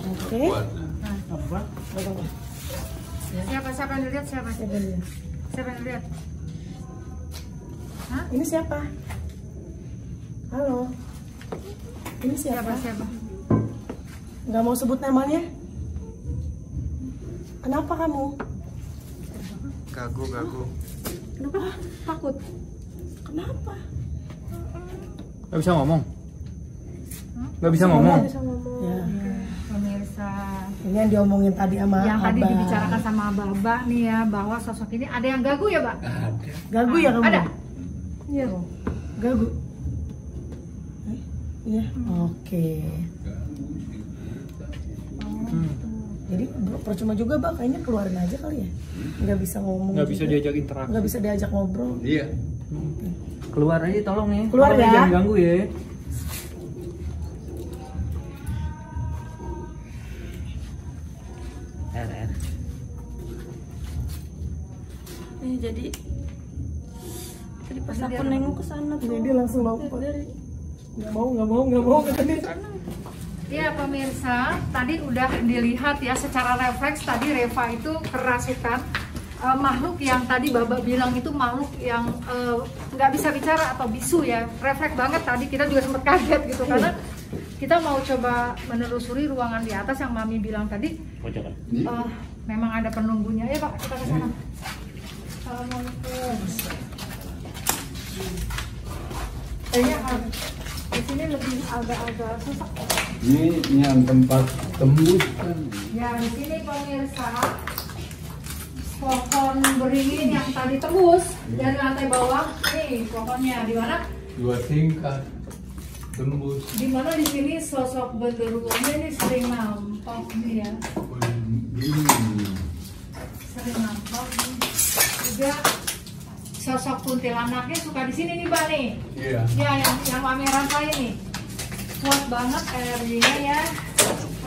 [SPEAKER 2] Oke.
[SPEAKER 5] Siapa yang lihat? Siapa yang lihat? Hah?
[SPEAKER 2] Ini siapa? Halo. Ini siapa?
[SPEAKER 5] Siapa?
[SPEAKER 2] Nggak mau sebut namanya? Kenapa kamu?
[SPEAKER 4] gagu.
[SPEAKER 2] Kenapa? Takut. Kenapa?
[SPEAKER 4] Nggak bisa ngomong. Nggak bisa ngomong.
[SPEAKER 2] Ya.
[SPEAKER 5] Pemirsa,
[SPEAKER 2] Ini yang diomongin tadi sama
[SPEAKER 5] yang tadi
[SPEAKER 2] Abah.
[SPEAKER 5] dibicarakan sama Baba nih ya, bahwa sosok ini ada yang gagu ya, Pak?
[SPEAKER 2] Gagu ya kamu?
[SPEAKER 5] Ada?
[SPEAKER 2] Iya. Gagu. Iya. Oke. Jadi percuma juga, Bang, kayaknya keluarin aja kali ya. Nggak bisa ngomong.
[SPEAKER 4] Nggak bisa
[SPEAKER 2] juga.
[SPEAKER 4] diajak interaksi.
[SPEAKER 2] Nggak bisa diajak ngobrol.
[SPEAKER 6] Iya.
[SPEAKER 4] Keluar aja tolong ya.
[SPEAKER 2] Keluar
[SPEAKER 4] Tolong
[SPEAKER 2] ya.
[SPEAKER 4] Jangan ganggu ya.
[SPEAKER 3] Jadi tadi pas aku nengok ke sana tuh
[SPEAKER 2] Dia langsung lompat. Nggak mau kata dia.
[SPEAKER 5] Iya pemirsa, tadi udah dilihat ya secara refleks tadi Reva itu kerasukan makhluk yang tadi Baba bilang itu makhluk yang nggak bisa bicara atau bisu ya. Refleks banget tadi, kita juga sempat kaget gitu karena kita mau coba menelusuri ruangan di atas yang Mami bilang tadi. Memang ada penunggunya ya, Pak, kita ke sana. Assalamualaikum. Kayaknya di sini lebih agak-agak susah.
[SPEAKER 6] Ini yang tempat tembus kan.
[SPEAKER 5] Ya, di sini pemirsa pohon beringin yang tadi tembus dari lantai bawah. Nih pohonnya di mana?
[SPEAKER 6] 2 tingkat tembus.
[SPEAKER 5] Di mana di sini sosok genderuwonya ini sering nampak nih ya. Sering nampak nih. Juga sosok kuntilanaknya suka di sini nih, Mbak nih.
[SPEAKER 6] Iya.
[SPEAKER 5] Ya, yang Mami rasain nih. Kuat banget energinya ya.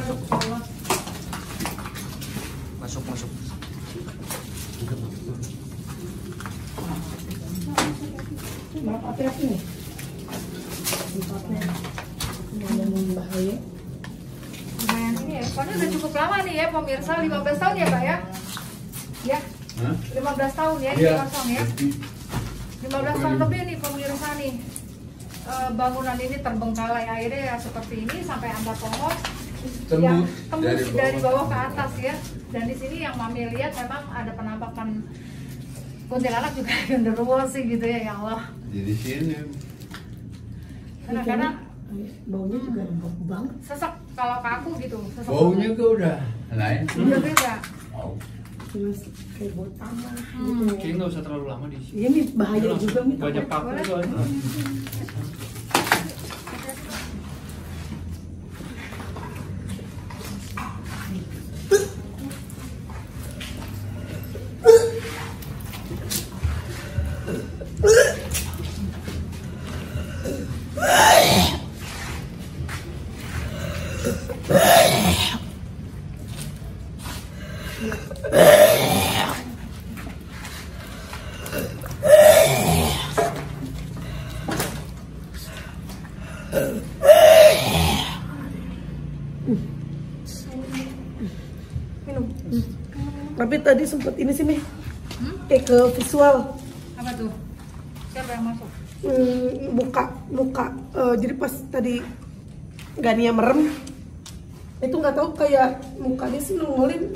[SPEAKER 5] Aduh, Allah.
[SPEAKER 4] Masuk.
[SPEAKER 2] Maaf api-api nih. Tempatnya yang bahaya.
[SPEAKER 5] Lumayan ini ya, soalnya udah cukup lama nih ya pemirsa, 15 tahun ya Pak ya? Ya,
[SPEAKER 6] Hah?
[SPEAKER 5] 15 tahun ya,
[SPEAKER 6] Iya.
[SPEAKER 5] ini kosong ya 15 tahun lebih nih pemirsa nih. Bangunan ini terbengkalai airnya ya seperti ini sampai ada pohon yang tembus dari bawah ke atas ya. Dan di sini yang Mami lihat memang ada penampakan kuntilanak juga genderuwo sih gitu ya Allah.
[SPEAKER 6] Di sini.
[SPEAKER 5] Kadang-kadang
[SPEAKER 2] Baunya juga empuk banget.
[SPEAKER 5] sesek kalau ke aku gitu, sesek.
[SPEAKER 6] Baunya kok udah lain.
[SPEAKER 5] Iya beda.
[SPEAKER 6] Bau.
[SPEAKER 2] terus kayak buat taman gitu.
[SPEAKER 4] Kayaknya nggak usah terlalu lama di sini.
[SPEAKER 2] Iya nih bahaya juga nih.
[SPEAKER 4] Banyak paku soalnya.
[SPEAKER 2] Tapi tadi sempet ini sih nih, kayak ke visual.
[SPEAKER 5] Apa tuh? Siapa yang masuk?
[SPEAKER 2] Muka. Jadi pas tadi Gania merem, itu nggak tahu kayak mukanya sih nongolin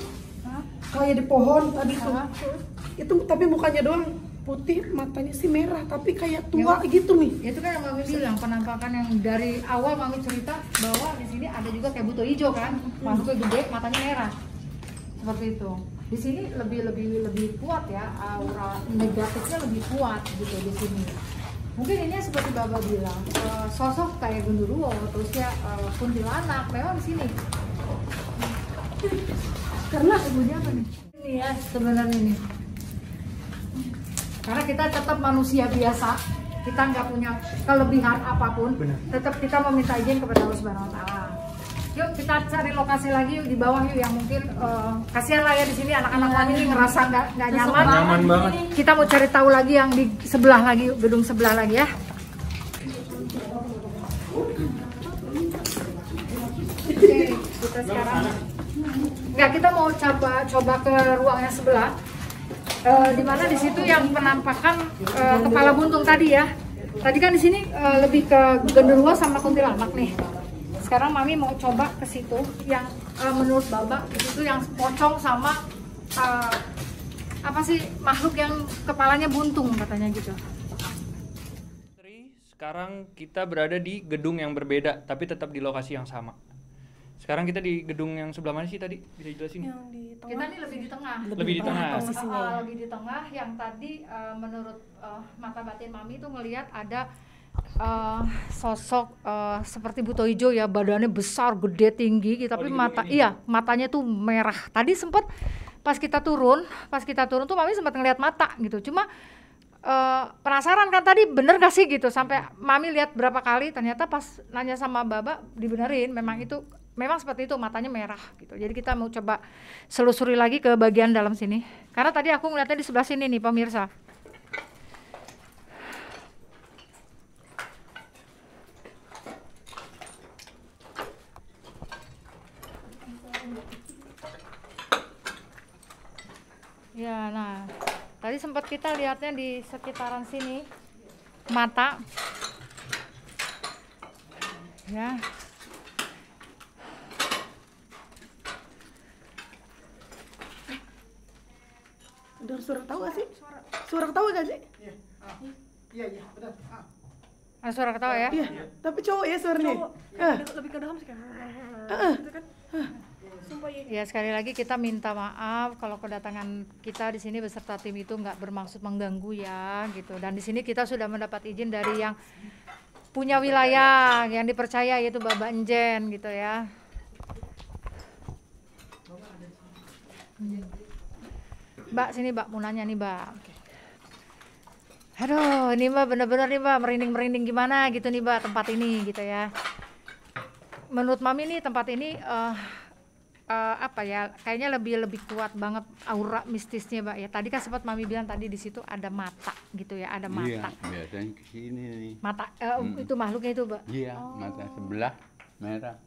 [SPEAKER 2] kayak di pohon tadi tuh. Itu tapi mukanya doang putih, matanya sih merah, tapi kayak tua gitu nih.
[SPEAKER 5] Itu kan yang Mami bilang, penampakan yang dari awal Mami cerita bahwa di sini ada juga kayak buto hijau kan, masuknya gede, matanya merah, seperti itu. Di sini lebih kuat ya, aura negatifnya lebih kuat gitu di sini. Mungkin ini seperti Baba bilang, sosok kayak genderuwo, terus ya kuntilanak, memang di sini. Karena ibunya apa nih? Ini ya sebenarnya nih. Karena kita tetap manusia biasa, kita nggak punya kelebihan apapun, tetap kita meminta izin kepada Allah Subhanahu Wa Taala. Yuk kita cari lokasi lagi yuk di bawah yuk yang mungkin kasihan lah ya di sini anak-anak Mami ini ngerasa nggak nyaman.
[SPEAKER 4] Nyaman banget.
[SPEAKER 5] Kita mau cari tahu lagi yang di sebelah lagi yuk, gedung sebelah lagi ya. Oke, kita sekarang nggak, kita mau coba ke ruang yang sebelah. Di mana di situ yang penampakan kepala buntung tadi ya. Tadi kan di sini lebih ke genderuwo sama kuntilanak nih. Sekarang Mami mau coba ke situ yang menurut Baba itu yang pocong sama apa sih makhluk yang kepalanya buntung katanya gitu.
[SPEAKER 4] Sekarang kita berada di gedung yang berbeda tapi tetap di lokasi yang sama. Sekarang kita di gedung yang sebelah mana sih tadi? Bisa jelasin?
[SPEAKER 1] Yang di tengah.
[SPEAKER 5] Kita nih lebih di tengah.
[SPEAKER 4] Lebih di tengah.
[SPEAKER 5] Lebih di tengah yang tadi menurut mata batin Mami itu ngelihat ada sosok seperti buto hijau ya, badannya besar, gede, tinggi, tapi matanya tuh merah. Tadi sempet pas kita turun tuh Mami sempat ngelihat mata gitu. Cuma penasaran kan tadi bener gak sih gitu, sampai Mami lihat berapa kali, ternyata pas nanya sama Baba dibenerin, memang seperti itu, matanya merah gitu. Jadi kita mau coba selusuri lagi ke bagian dalam sini. Karena tadi aku ngeliatnya di sebelah sini nih pemirsa. Ya, nah tadi sempat kita lihatnya di sekitaran sini mata. Ya.
[SPEAKER 2] Dengar suara ketawa gak sih? Suara ketawa gak sih?
[SPEAKER 7] Iya, benar.
[SPEAKER 5] Ada suara ketawa ya?
[SPEAKER 2] Iya, tapi cowok ya suaranya.
[SPEAKER 1] Lebih ke dalam sih kan. Gitu kan. Sumpah ya.
[SPEAKER 5] Ya sekali lagi kita minta maaf kalau kedatangan kita di sini beserta tim itu nggak bermaksud mengganggu ya gitu. Dan di sini kita sudah mendapat izin dari yang punya wilayah yang dipercaya yaitu Bapak Enjen gitu ya. Mbak sini Mbak mau nanya nih Mbak. Aduh ini Mbak bener-bener nih Mbak merinding-merinding gimana gitu nih Mbak tempat ini gitu ya. Menurut Mami nih tempat ini apa ya, kayaknya lebih kuat banget aura mistisnya Mbak ya. Tadi kan sempat Mami bilang tadi di situ ada mata gitu ya, ada mata.
[SPEAKER 6] Iya, biasanya kesini nih.
[SPEAKER 5] Mata itu makhluknya itu Mbak.
[SPEAKER 6] Iya, mata sebelah merah.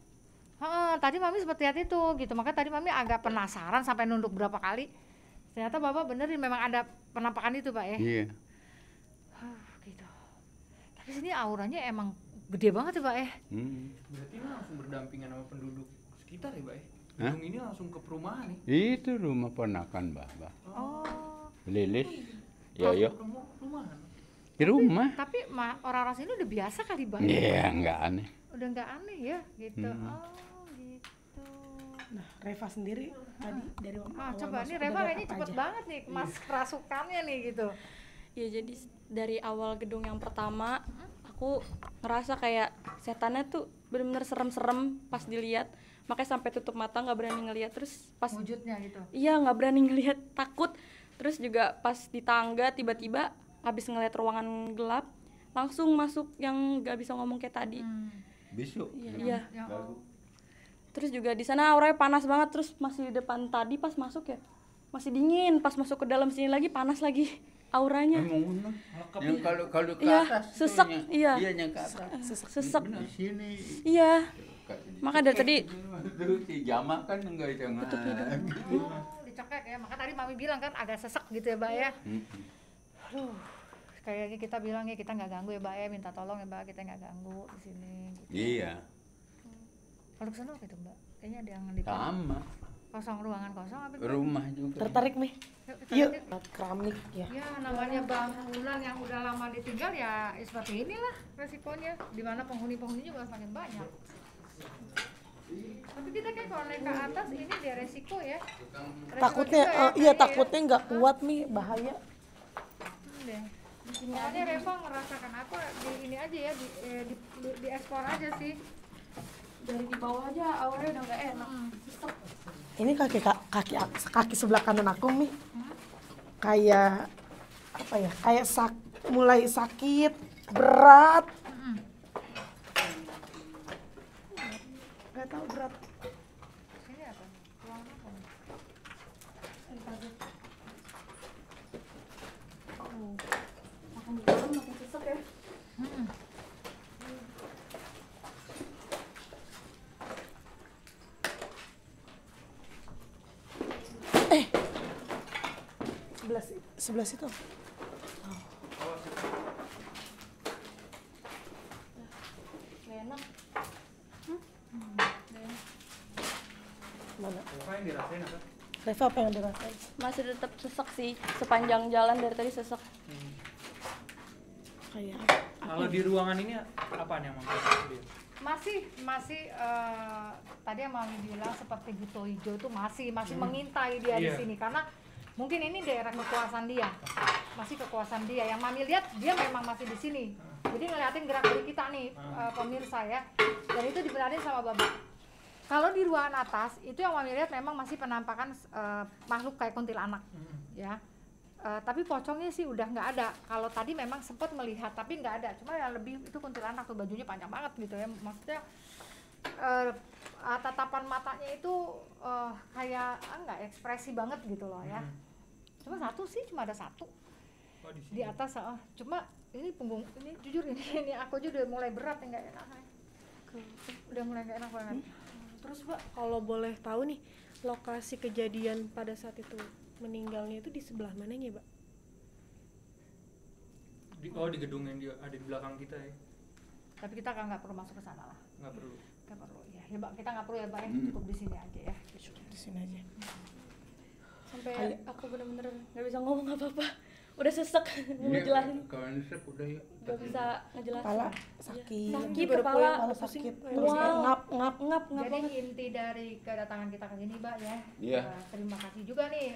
[SPEAKER 5] Tadi Mami seperti lihat itu gitu, maka tadi Mami agak penasaran sampai nunduk berapa kali. Ternyata Bapak benerin memang ada penampakan itu Pak ya.
[SPEAKER 6] Iya.
[SPEAKER 5] Gitu. Tapi sini auranya emang gede banget ya Pak ya.
[SPEAKER 4] Berarti ini langsung berdampingan sama penduduk sekitar ya, Mbak ya?
[SPEAKER 6] Hah?
[SPEAKER 4] Gedung ini langsung ke perumahan nih.
[SPEAKER 6] Itu rumah ponakan Mbah.
[SPEAKER 5] Oh.
[SPEAKER 6] Lilis.
[SPEAKER 4] Langsung
[SPEAKER 6] Yoyo.
[SPEAKER 4] ke perumahan.
[SPEAKER 6] Di rumah.
[SPEAKER 5] Tapi orang-orang sini udah biasa kali Bang.
[SPEAKER 6] Iya, enggak aneh.
[SPEAKER 5] Udah nggak aneh ya gitu.
[SPEAKER 6] Hmm.
[SPEAKER 5] Oh gitu.
[SPEAKER 2] Nah, Reva sendiri tadi dari awal
[SPEAKER 5] Coba
[SPEAKER 2] masuk
[SPEAKER 5] nih
[SPEAKER 2] udah
[SPEAKER 5] Reva
[SPEAKER 2] lihat
[SPEAKER 5] kayaknya
[SPEAKER 2] apa
[SPEAKER 5] cepet
[SPEAKER 2] aja?
[SPEAKER 5] banget nih mas kerasukannya nih gitu.
[SPEAKER 3] Ya jadi dari awal gedung yang pertama aku ngerasa kayak setannya tuh bener-bener serem-serem pas dilihat, makanya sampai tutup mata nggak berani ngelihat. Terus pas
[SPEAKER 5] Wujudnya gitu.
[SPEAKER 3] iya nggak berani ngelihat, takut. Terus juga pas di tangga tiba-tiba habis ngeliat ruangan gelap langsung masuk yang nggak bisa ngomong kayak tadi.
[SPEAKER 6] Bisu.
[SPEAKER 3] Iya.
[SPEAKER 5] Ya,
[SPEAKER 3] Terus juga di sana auranya panas banget, terus masih di depan tadi pas masuk ya masih dingin, pas masuk ke dalam sini lagi panas lagi auranya.
[SPEAKER 6] Emang bener. Yang kalau ke
[SPEAKER 3] Iya,
[SPEAKER 6] atas tuh
[SPEAKER 3] sesek,
[SPEAKER 6] yang-
[SPEAKER 3] iya.
[SPEAKER 6] Iya, yang ke atas.
[SPEAKER 3] Sesek.
[SPEAKER 6] Di sini.
[SPEAKER 3] Iya. Maka dari tadi
[SPEAKER 6] Terus si Jama kan enggak jangan.
[SPEAKER 5] dicekek ya. Maka tadi Mami bilang kan agak sesek gitu ya, Mbak ya. Aduh, kayaknya kita bilang ya kita nggak ganggu ya, Mbak ya. Minta tolong ya, Mbak, kita nggak ganggu di sini. Gitu.
[SPEAKER 6] Iya,
[SPEAKER 5] Kalau kesana apa itu, Mbak? Kayaknya ada yang di
[SPEAKER 6] sama.
[SPEAKER 5] kosong, ruangan kosong apa gimana?
[SPEAKER 6] Rumah juga.
[SPEAKER 2] Tertarik nih?
[SPEAKER 5] Yuk, kita
[SPEAKER 2] Yuk,
[SPEAKER 5] lihat.
[SPEAKER 2] keramik ya.
[SPEAKER 5] Ya namanya bangunan yang udah lama ditinggal ya seperti inilah resikonya. Dimana penghuni-penghuni juga semakin banyak. Tapi kita kayak kalau naik ke atas ini dia resiko ya. Resiko
[SPEAKER 2] Takutnya,
[SPEAKER 5] juga ya,
[SPEAKER 2] iya
[SPEAKER 5] kayaknya
[SPEAKER 2] takutnya nggak kuat nih, bahaya.
[SPEAKER 5] deh. Makanya Reva ngerasakan apa di ini aja ya di ekspor aja sih.
[SPEAKER 3] dari di bawah aja auranya udah nggak enak.
[SPEAKER 2] Ini kaki sebelah kanan aku nih, kayak apa ya? Kayak mulai sakit, berat. Nggak tahu berat.
[SPEAKER 5] Ini apa? Ruangan apa? nih?
[SPEAKER 3] Makan di dalam makin sesek ya.
[SPEAKER 2] Sebelah situ.
[SPEAKER 3] Nggak enak.
[SPEAKER 2] Mana?
[SPEAKER 4] Apa yang dirasain apa?
[SPEAKER 2] Reva apa yang dirasain?
[SPEAKER 3] Masih tetap sesek sih, sepanjang jalan dari tadi sesek.
[SPEAKER 2] Kayak
[SPEAKER 4] Kalau di ruangan ini apaan yang mau dia?
[SPEAKER 5] Masih tadi yang Mami bilang seperti buto hijau itu masih mengintai dia di
[SPEAKER 4] Iya.
[SPEAKER 5] sini karena mungkin ini daerah kekuasaan dia, masih kekuasaan dia. Yang Mami lihat dia memang masih di sini, jadi ngeliatin gerak gerik kita nih pemirsa ya, dan itu dibenarin sama Bapak. Kalau di ruangan atas itu yang Mami lihat memang masih penampakan makhluk kayak kuntilanak ya. Tapi pocongnya sih udah nggak ada. Kalau tadi memang sempat melihat tapi nggak ada, cuma yang lebih itu kuntilanak tuh, bajunya panjang banget gitu ya, maksudnya tatapan matanya itu kayak nggak ekspresi banget gitu loh ya. Cuma cuma ada satu
[SPEAKER 4] Oh,
[SPEAKER 5] di atas. Cuma ini punggung ini jujur ini aku aja udah mulai berat ya, nggak enak udah mulai nggak enak banget.
[SPEAKER 1] Terus Mbak, kalau boleh tahu nih, lokasi kejadian pada saat itu meninggalnya itu di sebelah mananya, Mbak?
[SPEAKER 4] Di gedung yang dia ada di belakang kita ya.
[SPEAKER 5] Tapi kita nggak perlu masuk ke sana lah,
[SPEAKER 4] Nggak perlu.
[SPEAKER 5] nggak perlu ya Mbak, kita nggak perlu ya Mbak ya, cukup di sini aja ya.
[SPEAKER 2] di sini aja.
[SPEAKER 3] Sampai aku bener-bener nggak bisa ngomong apa-apa. Udah sesek mau ngejelasin,
[SPEAKER 6] Kalau nisep udah ya.
[SPEAKER 3] nggak bisa ngejelasin.
[SPEAKER 2] Kepala sakit.
[SPEAKER 3] Sakit,
[SPEAKER 2] Baru
[SPEAKER 3] kepala
[SPEAKER 2] pulang, kepala sakit. Terus
[SPEAKER 3] Mual.
[SPEAKER 2] ngap.
[SPEAKER 3] ngap
[SPEAKER 5] Jadi
[SPEAKER 3] banget.
[SPEAKER 5] inti dari kedatangan kita ke sini Mbak ya,
[SPEAKER 6] Iya.
[SPEAKER 5] terima kasih juga nih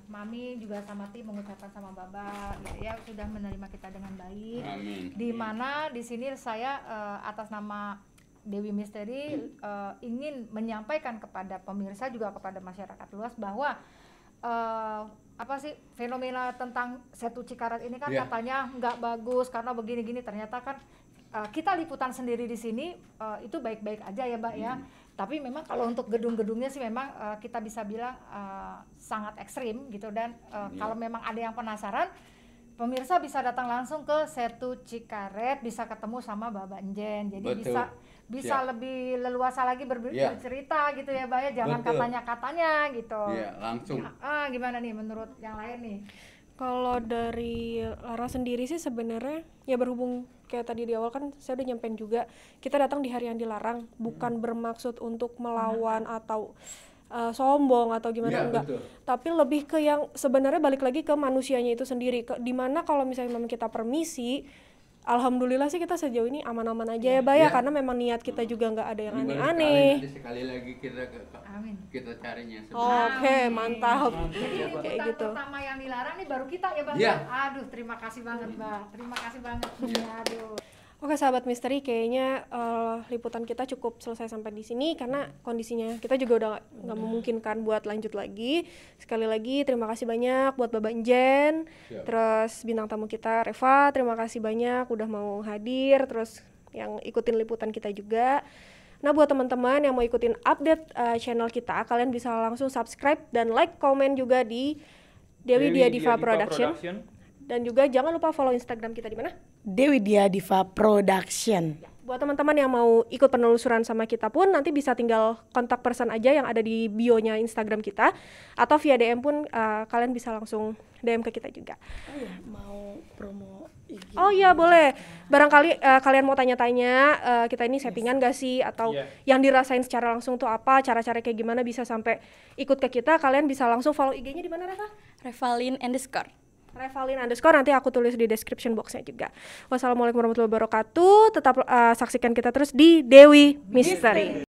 [SPEAKER 5] Mami juga sama tim mengucapkan sama Baba ya sudah menerima kita dengan baik.
[SPEAKER 6] Amin.
[SPEAKER 5] Di mana di sini saya atas nama Dewi Misteri ingin menyampaikan kepada pemirsa juga kepada masyarakat luas bahwa apa sih fenomena tentang Setu Cikaret ini kan
[SPEAKER 6] Iya.
[SPEAKER 5] katanya nggak bagus karena begini-gini, ternyata kan kita liputan sendiri di sini itu baik-baik aja ya Mbak ya. Tapi memang kalau untuk gedung-gedungnya sih memang kita bisa bilang sangat ekstrim gitu, dan kalau memang ada yang penasaran, pemirsa bisa datang langsung ke Setu Cikaret, bisa ketemu sama Bapak Njen. Jadi
[SPEAKER 6] Betul.
[SPEAKER 5] bisa
[SPEAKER 6] Ya.
[SPEAKER 5] lebih leluasa lagi
[SPEAKER 6] Ya.
[SPEAKER 5] bercerita gitu ya Mbak ya, jangan
[SPEAKER 6] Betul.
[SPEAKER 5] katanya gitu.
[SPEAKER 6] Iya, langsung.
[SPEAKER 5] Gimana nih menurut yang lain nih?
[SPEAKER 1] Kalau dari Lara sendiri sih sebenarnya ya berhubung kayak tadi di awal kan saya udah nyampein juga, kita datang di hari yang dilarang, bukan bermaksud untuk melawan atau sombong atau gimana,
[SPEAKER 6] Iya,
[SPEAKER 1] enggak.
[SPEAKER 6] betul.
[SPEAKER 1] Tapi lebih ke yang sebenarnya balik lagi ke manusianya itu sendiri. Dimana kalau misalnya memang kita permisi, Alhamdulillah sih kita sejauh ini aman-aman aja ya, Bay, ya, karena memang niat kita juga nggak ada yang aneh-aneh.
[SPEAKER 6] Sekali lagi
[SPEAKER 5] Amin.
[SPEAKER 6] kita carinya.
[SPEAKER 1] Oke, mantap.
[SPEAKER 5] Jadi
[SPEAKER 1] Kayak
[SPEAKER 5] liputan
[SPEAKER 1] gitu.
[SPEAKER 5] pertama yang dilarang nih baru kita ya Bang.
[SPEAKER 6] Iya.
[SPEAKER 5] Aduh, terima kasih banget Bang. Terima kasih banget. Aduh.
[SPEAKER 1] Oke sahabat misteri, kayaknya liputan kita cukup selesai sampai di sini karena kondisinya kita juga udah nggak memungkinkan buat lanjut lagi. Sekali lagi terima kasih banyak buat Bapak Njen, terus bintang tamu kita Reva, terima kasih banyak udah mau hadir, terus yang ikutin liputan kita juga. Nah buat teman-teman yang mau ikutin update channel kita, kalian bisa langsung subscribe dan like, komen juga di Dewi Dia Diva Production. Dan juga jangan lupa follow Instagram kita di mana?
[SPEAKER 2] Dewi Dia Diva Production.
[SPEAKER 1] Buat teman-teman yang mau ikut penelusuran sama kita pun nanti bisa tinggal kontak person aja yang ada di bio-nya Instagram kita, atau via DM pun kalian bisa langsung DM ke kita juga.
[SPEAKER 2] Oh ya, mau promo IG.
[SPEAKER 1] Oh iya boleh. Barangkali kalian mau tanya-tanya kita ini settingan gak sih, atau yang dirasain secara langsung tuh apa, cara-cara kayak gimana bisa sampai ikut ke kita, kalian bisa langsung follow IG-nya di mana, Reva?
[SPEAKER 3] Revalin_.
[SPEAKER 1] Revalin_, nanti aku tulis di description box-nya juga. Wassalamualaikum warahmatullahi wabarakatuh. Tetap saksikan kita terus di Dewi Misteri.